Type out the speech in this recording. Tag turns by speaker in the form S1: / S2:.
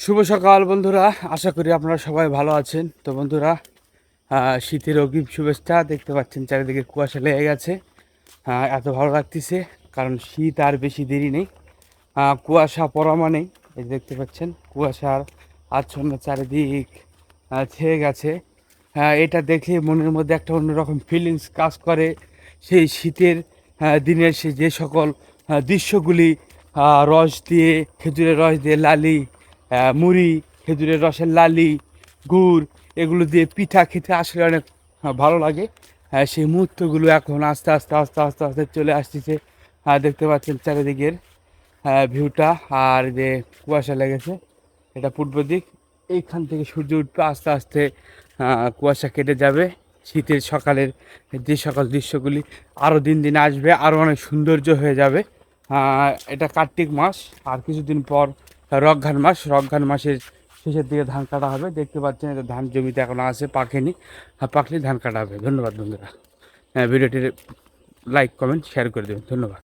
S1: শুভ সকাল বন্ধুরা, আশা করি আপনারা সবাই ভালো আছেন। তো বন্ধুরা, শীতের অগ্রিম শুভেচ্ছা। দেখতে পাচ্ছেন চারিদিকে কুয়াশা লেগে গেছে। এত ভালো লাগতেছে, কারণ শীত আর বেশি দেরি নেই। কুয়াশা পড়া মানেই এই যে দেখতে পাচ্ছেন কুয়াশার আচ্ছন্ন চারিদিক ছেয়ে গেছে। এটা দেখে মনের মধ্যে একটা অন্যরকম ফিলিংস কাজ করে। সেই শীতের দিনের যে সকল দৃশ্যগুলি, রস দিয়ে, খেজুরের রস দিয়ে লালি, মুড়ি, খেজুরের রসের লালি, গুড়, এগুলো দিয়ে পিঠা খেতে আসলে অনেক ভালো লাগে। সেই মুহূর্তগুলো এখন আস্তে আস্তে আস্তে আস্তে আস্তে চলে আসতেছে। দেখতে পাচ্ছেন চারিদিকের ভিউটা। আর যে কুয়াশা লেগেছে, এটা পূর্ব দিক। এইখান থেকে সূর্য উঠবে আস্তে আস্তে, কুয়াশা কেটে যাবে। শীতের সকালের যে সকল দৃশ্যগুলি আরও দিন দিন আসবে, আরও অনেক সৌন্দর্য হয়ে যাবে। এটা কার্তিক মাস, আর কিছুদিন পর রক্ষান মাস। রক্ষান মাসের শেষের দিকে ধান কাটা হবে। দেখতে পাচ্ছেন এটা ধান জমিতে এখনো আছে, পাকেনি। পাকলে ধান কাটা হবে। ধন্যবাদ বন্ধুরা। ভিডিওটির লাইক, কমেন্ট, শেয়ার করে দেবেন। ধন্যবাদ।